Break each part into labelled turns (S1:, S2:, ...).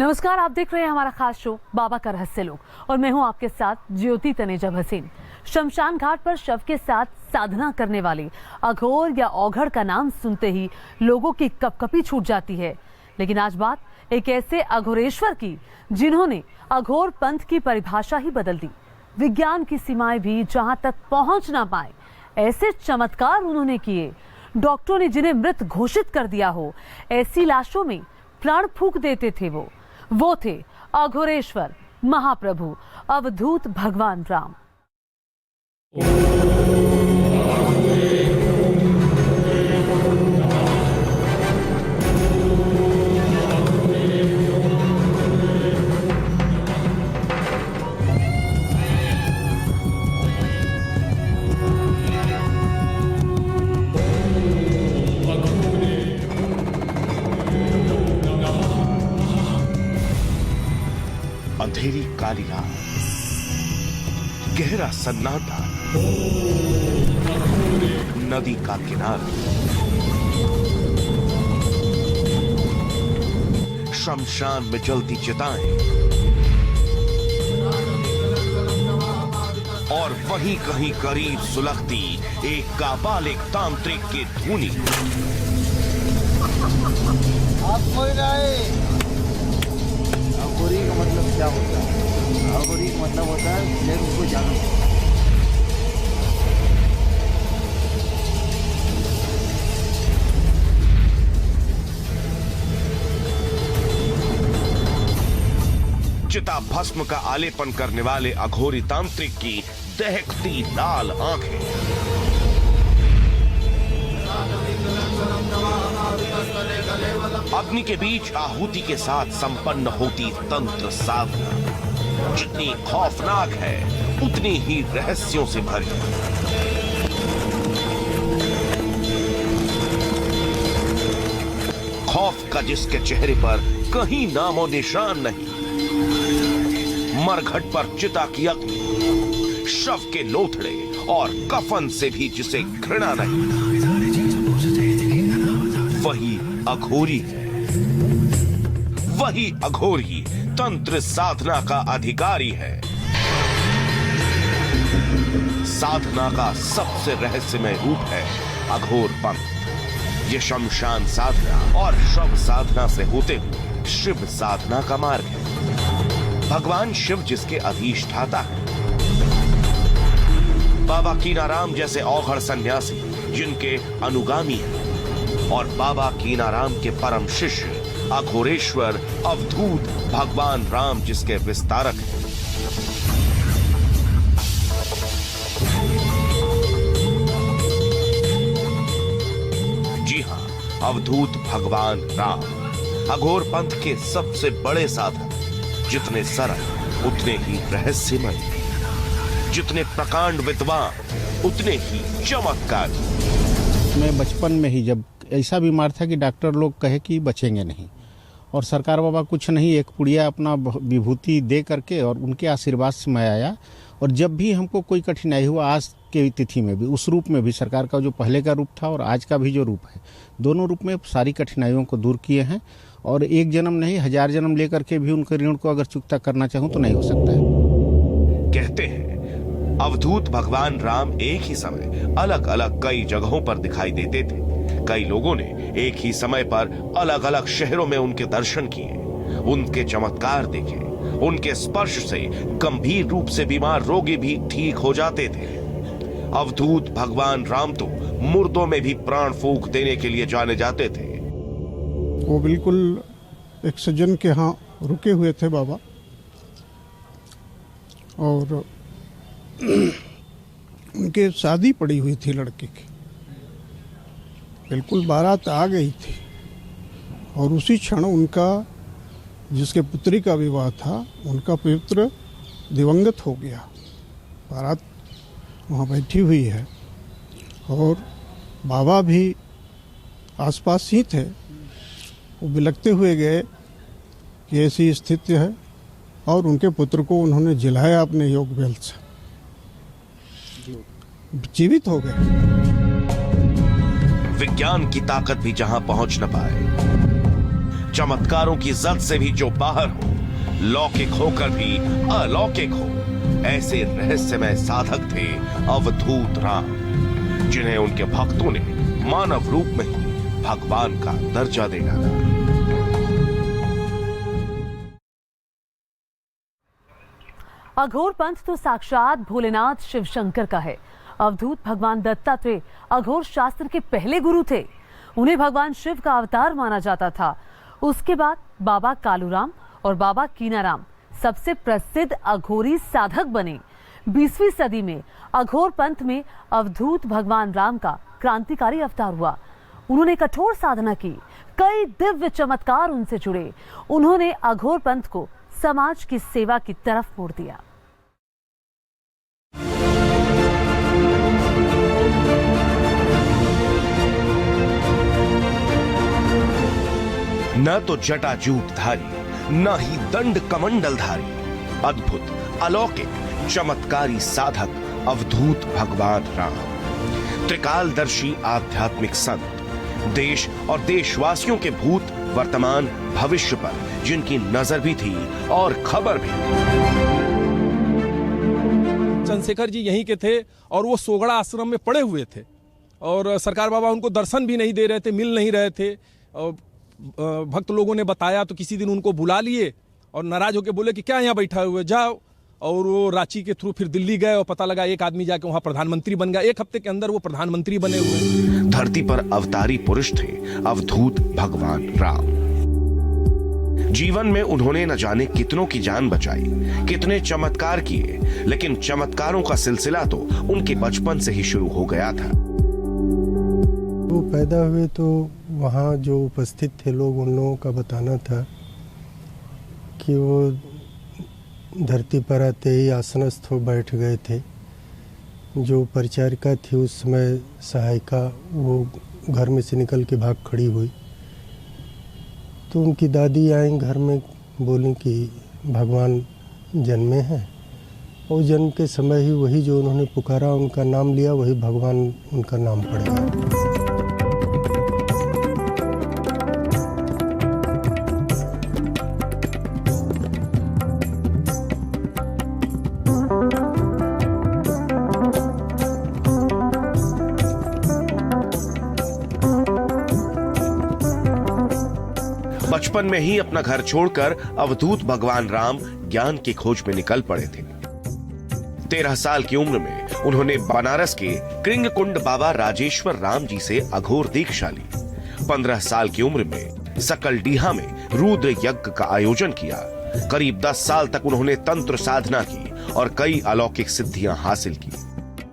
S1: नमस्कार, आप देख रहे हैं हमारा खास शो बाबा का रहस्य लोग और मैं हूं आपके साथ ज्योति तनेजा भसीन। शमशान घाट पर शव के साथ साधना करने वाली अघोर या औघड़ का नाम सुनते ही लोगों की कपकपी छूट जाती है। लेकिन आज बात एक ऐसे अघोरेश्वर की जिन्होंने अघोर पंथ की परिभाषा ही बदल दी। विज्ञान की सीमाएं भी जहां तक पहुंच ना पाए ऐसे चमत्कार उन्होंने किए। डॉक्टरों ने जिन्हें मृत घोषित कर दिया हो ऐसी लाशों में प्राण फूंक देते थे। वो थे अघोरेश्वर महाप्रभु अवधूत भगवान राम।
S2: अंधेरी काली रात, गहरा सन्नाटा, नदी का किनारा, शमशान में जलती चिताएं और वहीं कहीं करीब सुलगती एक काबालिग तांत्रिक की धुनी।
S3: आप कोई नहीं। अघोरी का मतलब क्या होता है? अघोरी का मतलब होता है लेकिन उसको जानो।
S2: चिता भस्म का आलेपन करने वाले अघोरी तांत्रिक की दहकती लाल आंखें, अग्नि के बीच आहुति के साथ संपन्न होती तंत्र साधना जितनी खौफनाक है उतनी ही रहस्यों से भरी। खौफ का जिसके चेहरे पर कहीं नामो निशान नहीं, मरघट पर चिता की अग्नि, शव के लोथड़े और कफन से भी जिसे घृणा नहीं, वही अघोरी है। वही अघोरी तंत्र साधना का अधिकारी है। साधना का सबसे रहस्यमय रूप है अघोर पंथ। ये शमशान साधना और शव साधना से होते हुए शिव साधना का मार्ग है। भगवान शिव जिसके अधिष्ठाता है, बाबा कीनाराम जैसे औघड़ सन्यासी जिनके अनुगामी हैं, और बाबा कीनाराम के परम शिष्य अघोरेश्वर अवधूत भगवान राम जिसके विस्तारक हैं। जी हां, अवधूत भगवान राम अघोर पंथ के सबसे बड़े साधक, जितने सरल उतने ही रहस्यमय, जितने प्रकांड विद्वान उतने ही चमत्कारी।
S4: मैं बचपन में ही जब ऐसा बीमार था कि डॉक्टर लोग कहे कि बचेंगे नहीं, और सरकार बाबा कुछ नहीं, एक पुड़िया अपना विभूति दे करके और उनके आशीर्वाद से मैं आया। और जब भी हमको कोई कठिनाई हुआ, आज के तिथि में भी, उस रूप में भी, सरकार का जो पहले का रूप था और आज का भी जो रूप है, दोनों रूप में सारी कठिनाइयों को दूर किए हैं। और एक जन्म नहीं 1000 जन्म लेकर के भी उनके ऋण को अगर चुकता करना चाहूँ तो नहीं हो सकता है।
S2: कहते हैं अवधूत भगवान राम एक ही समय अलग अलग कई जगहों पर दिखाई देते थे। कई लोगों ने एक ही समय पर अलग अलग शहरों में उनके दर्शन किए, उनके चमत्कार देखे। उनके स्पर्श से गंभीर रूप से बीमार रोगी भी ठीक हो जाते थे। अवधूत भगवान राम तो मुर्दों में भी प्राण फूंक देने के लिए जाने जाते थे।
S5: वो बिल्कुल एक सज्जन के यहाँ रुके हुए थे बाबा, और उनके शादी पड़ी हुई थी लड़के की, बिल्कुल बारात आ गई थी, और उसी क्षण उनका जिसके पुत्री का विवाह था उनका पुत्र दिवंगत हो गया। बारात वहाँ बैठी हुई है और बाबा भी आसपास ही थे। वो बिलखते हुए गए कि ऐसी स्थिति है, और उनके पुत्र को उन्होंने जिलाया अपने योग बेल से, जीवित हो गए।
S2: विज्ञान की ताकत भी जहां पहुंच न पाए, चमत्कारों की जद से भी जो बाहर हो, लौकिक होकर भी अलौकिक हो, ऐसे रहस्यमय साधक थे अवधूत राम, जिन्हें उनके भक्तों ने मानव रूप में ही भगवान का दर्जा दे डाला।
S1: अघोर पंथ तो साक्षात भोलेनाथ शिव शंकर का है। अवधूत भगवान दत्तात्रेय अघोर शास्त्र के पहले गुरु थे। उन्हें भगवान शिव का अवतार माना जाता था। उसके बाद बाबा कालूराम और बाबा कीनाराम सबसे प्रसिद्ध अघोरी साधक बने। 20वीं सदी में अघोर पंथ में अवधूत भगवान राम का क्रांतिकारी अवतार हुआ। उन्होंने कठोर साधना की, कई दिव्य चमत्कार उनसे जुड़े। उन्होंने अघोर पंथ को समाज की सेवा की तरफ मोड़ दिया।
S2: न तो जटाजूटधारी, न ही दंड कमंडलधारी, अद्भुत अलौकिक चमत्कारी साधक अवधूत भगवान राम, त्रिकालदर्शी आध्यात्मिक संत, देश और देशवासियों के भूत वर्तमान भविष्य पर जिनकी नजर भी थी और खबर भी।
S6: चंद्रशेखर जी यहीं के थे और वो सोगड़ा आश्रम में पड़े हुए थे और सरकार बाबा उनको दर्शन भी नहीं दे रहे थे, मिल नहीं रहे थे। और भक्त लोगों ने बताया तो किसी दिन उनको बुला लिए और नाराज होकर बोले कि क्या यहाँ बैठा हुए, जाओ। और वो रांची के थ्रू फिर दिल्ली गए और पता लगा एक आदमी जाके वहां प्रधानमंत्री बन गया। 1 हफ्ते के अंदर वो प्रधानमंत्री बने हुए।
S2: धरती पर अवतारी पुरुष थे अवधूत भगवान राम। जीवन में उन्होंने न जाने कितनों की जान बचाई, कितने चमत्कार किए, लेकिन चमत्कारों का सिलसिला तो उनके बचपन से ही शुरू हो गया था।
S7: वो पैदा हुए तो वहाँ जो उपस्थित थे लोग, उन लोगों का बताना था कि वो धरती पर आते ही आसनस्थ हो बैठ गए थे। जो परिचारिका थी उस समय सहायिका, वो घर में से निकल के भाग खड़ी हुई तो उनकी दादी आई घर में, बोली कि भगवान जन्मे हैं। और जन्म के समय ही वही जो उन्होंने पुकारा, उनका नाम लिया, वही भगवान उनका नाम पड़ गया।
S2: बचपन में ही अपना घर छोड़कर अवधूत भगवान राम ज्ञान की खोज में निकल पड़े थे। 13 साल की उम्र में उन्होंने बनारस के कृंगकुंड बाबा राजेश्वर राम जी से अघोर दीक्षा ली। 15 साल की उम्र में सकलडीहा में रुद्र यज्ञ का आयोजन किया। करीब 10 साल तक उन्होंने तंत्र साधना की और कई अलौकिक सिद्धियां हासिल की।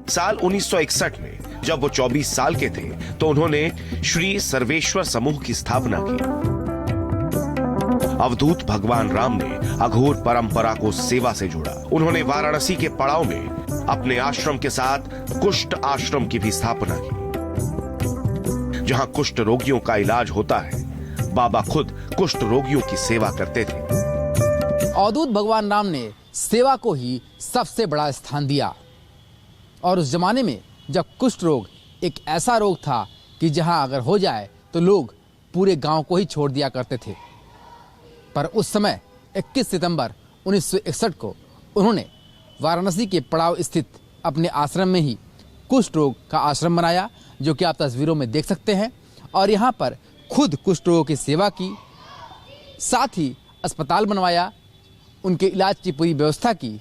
S2: साल 1961 में जब वो 24 साल के थे तो उन्होंने श्री सर्वेश्वर समूह की स्थापना की। अवधूत भगवान राम ने अघोर परंपरा को सेवा से जोड़ा। उन्होंने वाराणसी के पड़ाव में अपने आश्रम के साथ कुष्ठ आश्रम की भी स्थापना की। जहां कुष्ठ रोगियों का इलाज होता है, बाबा खुद कुष्ठ रोगियों की सेवा करते थे।
S8: अवधूत भगवान राम ने सेवा को ही सबसे बड़ा स्थान दिया। और उस जमाने में जब कुष्ठ रोग एक ऐसा रोग था कि जहां अगर हो जाए तो लोग पूरे गांव को ही छोड़ दिया करते थे। पर उस समय 21 सितंबर 1961 को उन्होंने वाराणसी के पड़ाव स्थित अपने आश्रम में ही कुष्ठ रोग का आश्रम बनाया, जो कि आप तस्वीरों में देख सकते हैं। और यहाँ पर खुद कुष्ठ रोगों की सेवा की, साथ ही अस्पताल बनवाया, उनके इलाज की पूरी व्यवस्था की,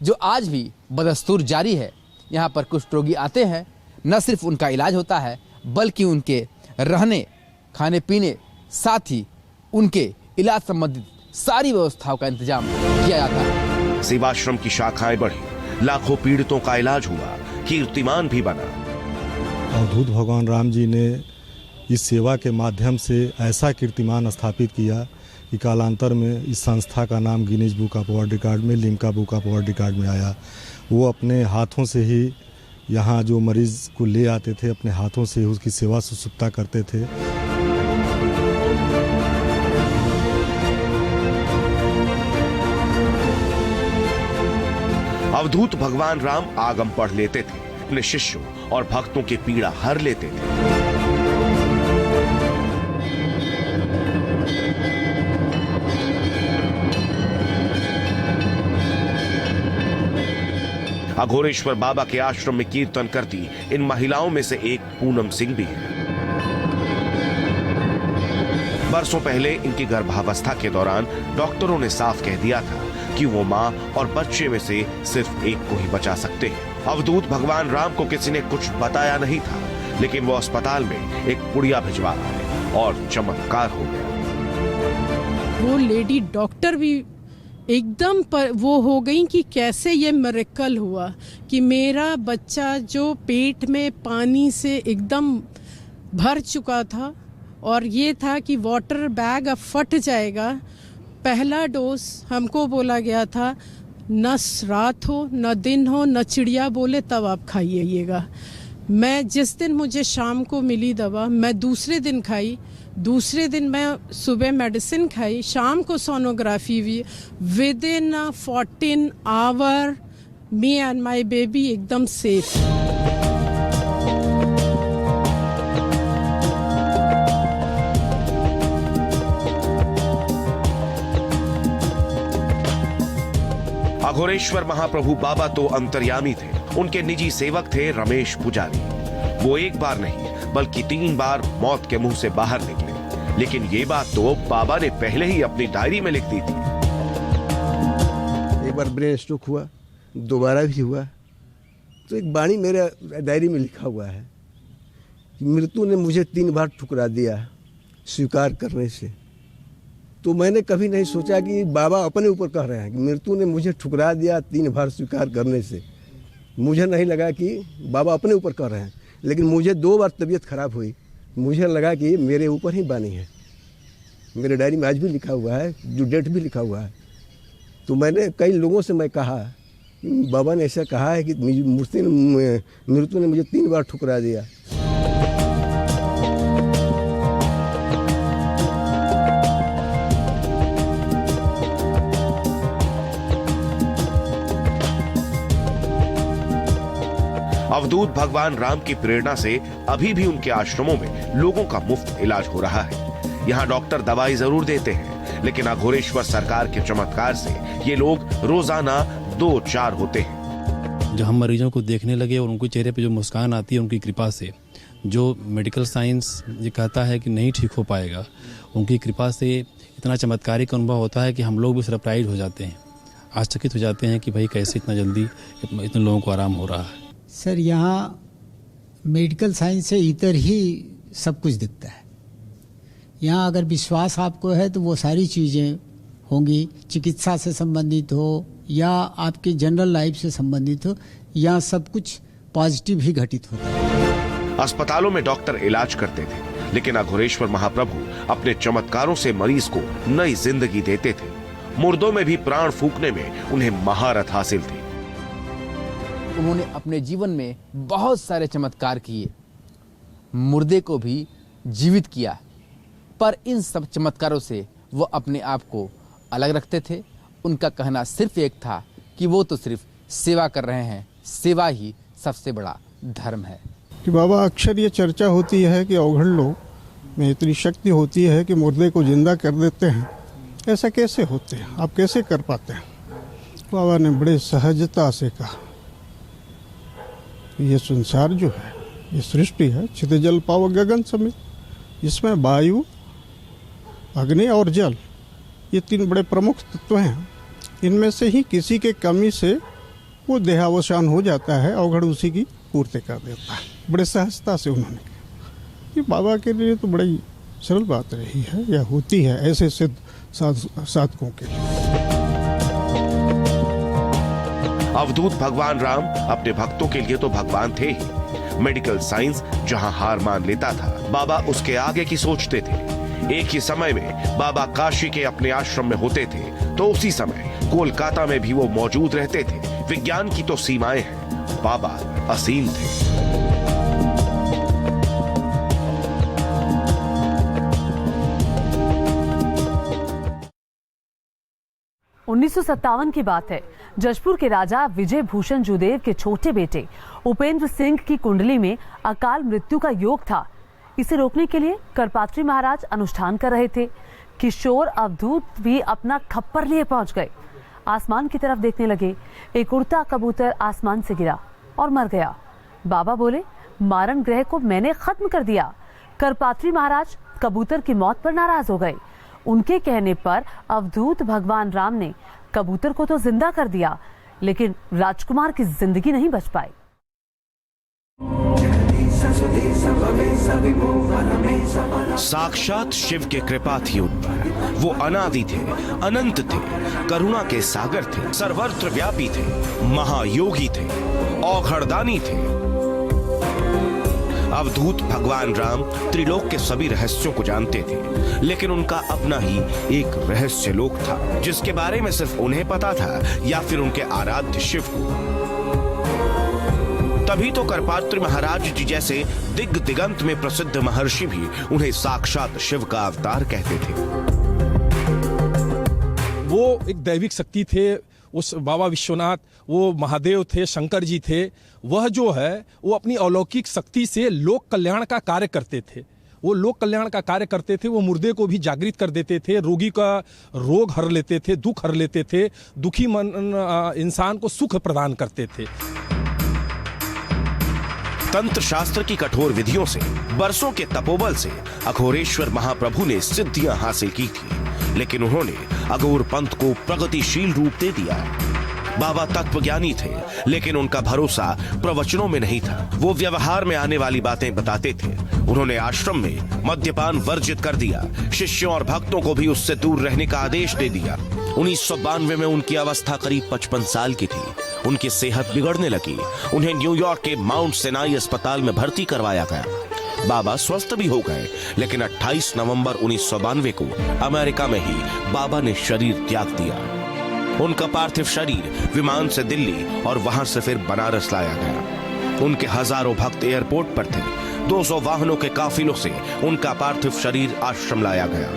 S8: जो आज भी बदस्तूर जारी है। यहाँ पर कुष्ठ रोगी आते हैं, न सिर्फ उनका इलाज होता है बल्कि उनके रहने, खाने पीने, साथ ही उनके इलाज संबंधित सारी व्यवस्थाओं का इंतजाम किया जाता है।
S2: सेवाश्रम की शाखाएं बढ़ी, लाखों पीड़ितों का इलाज हुआ, कीर्तिमान भी बना।
S9: अवधूत भगवान राम जी ने इस सेवा के माध्यम से ऐसा कीर्तिमान स्थापित किया कि कालांतर में इस संस्था का नाम Guinness book of world record में, Limca book of world record में आया। वो अपने हाथों से ही यहाँ जो मरीज को ले आते थे, अपने हाथों से उसकी सेवा सुश्रुतता करते थे।
S2: अवधूत भगवान राम आगम पढ़ लेते थे, अपने शिष्यों और भक्तों की पीड़ा हर लेते थे। अघोरेश्वर बाबा के आश्रम में कीर्तन करती इन महिलाओं में से एक पूनम सिंह भी है। बरसों पहले इनकी गर्भावस्था के दौरान डॉक्टरों ने साफ कह दिया था कि वो माँ और बच्चे में से सिर्फ एक को ही बचा सकते हैं। अवधूत भगवान राम को किसी ने कुछ बताया नहीं था, लेकिन वो अस्पताल में एक पुड़िया भिजवा है और चमत्कार हो गया।
S10: वो लेडी डॉक्टर भी एकदम वो हो गई कि कैसे ये मिरेकल हुआ कि मेरा बच्चा जो पेट में पानी से एकदम भर चुका था और ये था कि वाटर बैग अब फट जाएगा। पहला डोज हमको बोला गया था न रात हो न दिन हो न चिड़िया बोले तब आप खाइएगा। मैं जिस दिन मुझे शाम को मिली दवा मैं दूसरे दिन खाई, दूसरे दिन मैं सुबह मेडिसिन खाई, शाम को सोनोग्राफी भी। Within 14 hour me and my baby एकदम सेफ।
S2: अघोरेश्वर महाप्रभु बाबा तो अंतर्यामी थे, उनके निजी सेवक थे रमेश पुजारी। वो एक बार नहीं बल्कि 3 बार मौत के मुंह से बाहर निकले, लेकिन ये बात तो बाबा ने पहले ही अपनी डायरी में लिख दी थी।
S11: एक बार ब्रेन स्ट्रोक हुआ, दोबारा भी हुआ, तो एक वाणी मेरे डायरी में लिखा हुआ है कि मृत्यु ने मुझे 3 बार ठुकरा दिया स्वीकार करने से। तो मैंने कभी नहीं सोचा कि बाबा अपने ऊपर कह रहे हैं कि मृत्यु ने मुझे ठुकरा दिया 3 बार स्वीकार करने से। मुझे नहीं लगा कि बाबा अपने ऊपर कह रहे हैं, लेकिन मुझे 2 बार तबीयत खराब हुई, मुझे लगा कि मेरे ऊपर ही बानी है। मेरे डायरी में आज भी लिखा हुआ है, जो डेट भी लिखा हुआ है। तो मैंने कई लोगों से मैं कहा कि बाबा ने ऐसा कहा है कि मृत्यु ने मुझे 3 बार ठुकरा दिया।
S2: अवधूत भगवान राम की प्रेरणा से अभी भी उनके आश्रमों में लोगों का मुफ्त इलाज हो रहा है। यहाँ डॉक्टर दवाई जरूर देते हैं, लेकिन अघोरेश्वर सरकार के चमत्कार से ये लोग रोजाना 2-4 होते हैं।
S12: जब हम मरीजों को देखने लगे और उनके चेहरे पे जो मुस्कान आती है उनकी कृपा से, जो मेडिकल साइंस ये कहता है कि नहीं ठीक हो पाएगा, उनकी कृपा से इतना चमत्कारिक अनुभव होता है कि हम लोग भी सरप्राइज हो जाते हैं, आश्चर्यचकित हो जाते हैं कि भाई कैसे इतना जल्दी इतने लोगों को आराम हो रहा है।
S13: सर, यहाँ मेडिकल साइंस से इतर ही सब कुछ दिखता है। यहाँ अगर विश्वास आपको है तो वो सारी चीज़ें होंगी, चिकित्सा से संबंधित हो या आपके जनरल लाइफ से संबंधित हो, यहाँ सब कुछ पॉजिटिव ही घटित होता है।
S2: अस्पतालों में डॉक्टर इलाज करते थे, लेकिन अघोरेश्वर महाप्रभु अपने चमत्कारों से मरीज को नई जिंदगी देते थे। मुर्दों में भी प्राण फूंकने में उन्हें महारत हासिल थी।
S8: उन्होंने अपने जीवन में बहुत सारे चमत्कार किए, मुर्दे को भी जीवित किया, पर इन सब चमत्कारों से वो अपने आप को अलग रखते थे। उनका कहना सिर्फ एक था कि वो तो सिर्फ सेवा कर रहे हैं, सेवा ही सबसे बड़ा धर्म है।
S5: कि बाबा अक्सर ये चर्चा होती है कि अवघड़ लोग में इतनी शक्ति होती है कि मुर्दे को जिंदा कर देते हैं। ऐसा कैसे होते हैं, आप कैसे कर पाते हैं? बाबा ने बड़े सहजता से कहा, ये संसार जो है, ये सृष्टि है, छित जल पाव गगन समेत, इसमें वायु, अग्नि और जल, ये 3 बड़े प्रमुख तत्व हैं। इनमें से ही किसी के कमी से वो देहावसान हो जाता है, अवघड़ उसी की पूर्ति कर देता है। बड़े सहजता से उन्होंने कहा। ये बाबा के लिए तो बड़ी सरल बात रही है या होती है ऐसे सिद्ध साधकों के लिए।
S2: अवधूत भगवान राम अपने भक्तों के लिए तो भगवान थे ही। मेडिकल साइंस जहां हार मान लेता था, बाबा उसके आगे की सोचते थे। एक ही समय में बाबा काशी के अपने आश्रम में होते थे, तो उसी समय कोलकाता में भी वो मौजूद रहते थे। विज्ञान की तो सीमाएं हैं, बाबा असीम थे।
S1: 1957 की बात है। जशपुर के राजा विजय भूषण जूदेव के छोटे बेटे उपेंद्र सिंह की कुंडली में अकाल मृत्यु का योग था। इसे रोकने के लिए करपात्री महाराज अनुष्ठान कर रहे थे। किशोर अवधूत भी अपना खप्पर लिए पहुंच गए। आसमान की तरफ देखने लगे। एक उड़ता कबूतर आसमान से गिरा और मर गया। बाबा बोले, मारण ग्रह को मैंने खत्म कर दिया। करपात्री महाराज कबूतर की मौत पर नाराज हो गए। उनके कहने पर अवधूत भगवान राम ने कबूतर को तो जिंदा कर दिया, लेकिन राजकुमार की जिंदगी नहीं बच पाई।
S2: साक्षात शिव की कृपा थी उन पर। वो अनादि थे, अनंत थे, करुणा के सागर थे, सर्वत्र व्यापी थे, महायोगी थे, औघड़दानी थे। अवधूत भगवान राम त्रिलोक के सभी रहस्यों को जानते थे, लेकिन उनका अपना ही एक रहस्य लोक था, जिसके बारे में सिर्फ उन्हें पता था या फिर उनके आराध्य शिव को। तभी तो करपात्री महाराज जी जैसे दिगंत में प्रसिद्ध महर्षि भी उन्हें साक्षात शिव का अवतार कहते थे।
S6: वो एक दैविक शक्ति थे। उस बाबा विश्वनाथ वो महादेव थे, शंकर जी थे। वह जो है वो अपनी अलौकिक शक्ति से लोक कल्याण का कार्य करते थे। वो लोक कल्याण का कार्य करते थे। वो मुर्दे को भी जागृत कर देते थे, रोगी का रोग हर लेते थे, दुख हर लेते थे, दुखी मन इंसान को सुख प्रदान करते थे।
S2: तंत्र शास्त्र की कठोर विधियों से, बरसों के तपोबल से अघोरेश्वर महाप्रभु ने सिद्धियां हासिल की थी, लेकिन उन्होंने अघोर पंथ को प्रगतिशील रूप दे दिया। बाबा तत्वज्ञानी थे, लेकिन उनका भरोसा प्रवचनों में नहीं था। वो व्यवहार में आने वाली बातें बताते थे। उन्होंने आश्रम में मद्यपान वर्जित कर दिया। शिष्यों और भक्तों को भी उससे दूर रहने का आदेश दे दिया। 1992 में उनकी अवस्था करीब 55 साल की थी। उनकी सेहत बिगड़ने लगी। उन्हें न्यूयॉर्क के माउंट सिनाई अस्पताल में भर्ती करवाया गया। बाबा स्वस्थ भी हो गए, लेकिन 28 नवंबर 1992 को अमेरिका में ही बाबा ने शरीर त्याग दिया। उनका पार्थिव शरीर विमान से दिल्ली और वहां से फिर बनारस लाया गया। उनके हजारों भक्त एयरपोर्ट पर थे। 200 वाहनों के काफिलों से उनका पार्थिव शरीर आश्रम लाया गया।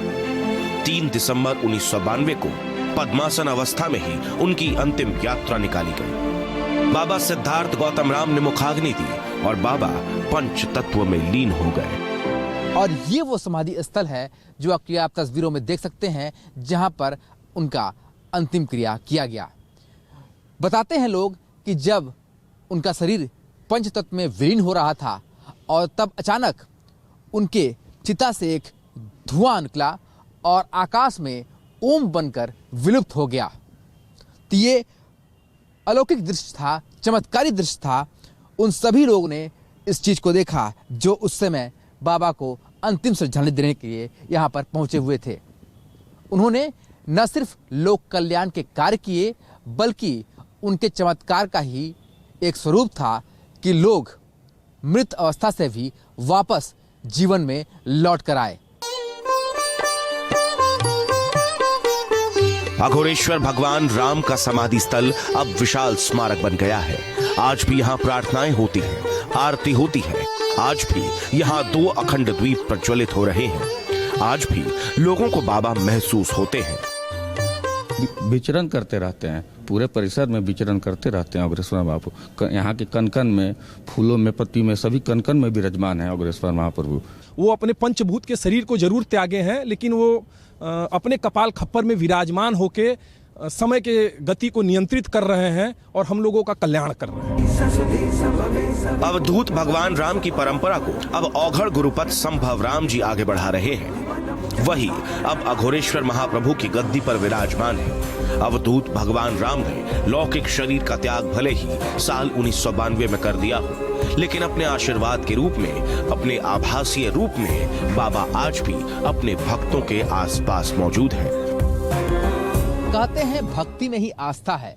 S2: 3 दिसंबर 1992 को पद्मासन अवस्था में ही उनकी अंतिम यात्रा निकाली गई। बाबा सिद्धार्थ गौतम राम ने मुखाग्नि दी और बाबा पंच तत्व में लीन हो गए।
S8: और ये वो समाधि स्थल है जो आप तस्वीरों में देख सकते हैं, जहां पर उनका अंतिम क्रिया किया गया। बताते हैं लोग कि जब उनका शरीर पंच तत्व में विलीन हो रहा था और तब अचानक उनके चिता से एक धुआं निकला और आकाश में ओम बनकर विलुप्त हो गया। तो ये अलौकिक दृश्य था, चमत्कारी दृश्य था। उन सभी लोगों ने इस चीज को देखा जो उस समय बाबा को अंतिम श्रद्धांजलि देने के लिए यहाँ पर पहुंचे हुए थे। उन्होंने न सिर्फ लोक कल्याण के कार्य किए, बल्कि उनके चमत्कार का ही एक स्वरूप था कि लोग मृत अवस्था से भी वापस जीवन में लौट कर आए।
S2: अघोरेश्वर भगवान राम का समाधि स्थल अब विशाल स्मारक बन गया है। आज भी यहाँ प्रार्थनाएं होती हैं, आरती होती है। आज भी यहाँ 2 अखंड द्वीप प्रज्वलित हो रहे हैं। आज भी लोगों को बाबा महसूस होते हैं।
S14: विचरण करते रहते हैं, पूरे परिसर में विचरण करते रहते हैं अग्रेश्वर महाप्रभु। यहाँ के कन-कन में, फूलों में, पत्ती में, सभी कन-कन में विराजमान है अग्रेश्वर महाप्रभु।
S6: वो अपने पंचभूत के शरीर को जरूर त्यागे हैं, लेकिन वो अपने कपाल खप्पर में विराजमान होके समय के गति को नियंत्रित कर रहे हैं और हम लोगों का कल्याण कर रहे हैं।
S2: अवधूत भगवान राम की परंपरा को अब औघड़ गुरुपत संभव राम जी आगे बढ़ा रहे हैं। वही अब अघोरेश्वर महाप्रभु की गद्दी पर विराजमान है। अवधूत भगवान राम ने लौकिक शरीर का त्याग भले ही साल 1992 में कर दिया हो, लेकिन अपने आशीर्वाद के रूप में, अपने आभासीय रूप में बाबा आज भी अपने भक्तों के आसपास मौजूद हैं।
S8: कहते हैं भक्ति में ही आस्था है,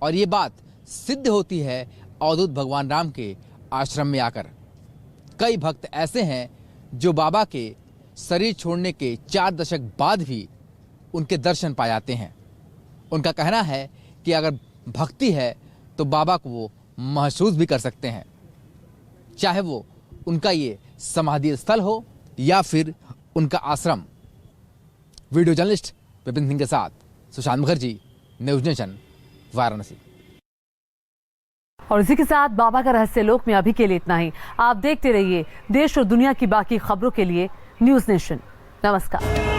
S8: और ये बात सिद्ध होती है अवधूत भगवान राम के आश्रम में आकर। कई भक्त ऐसे हैं जो बाबा के शरीर छोड़ने के 4 दशक बाद भी उनके दर्शन पा जाते हैं। उनका कहना है कि अगर भक्ति है तो बाबा को वो महसूस भी कर सकते हैं, चाहे वो उनका ये समाधि स्थल हो या फिर उनका आश्रम। वीडियो जर्नलिस्ट विपिन सिंह के साथ सुशांत मुखर्जी, न्यूज नेशन, वाराणसी।
S1: और इसी के साथ बाबा का रहस्य लोक में अभी के लिए इतना ही। आप देखते रहिए देश और दुनिया की बाकी खबरों के लिए न्यूज नेशन। नमस्कार।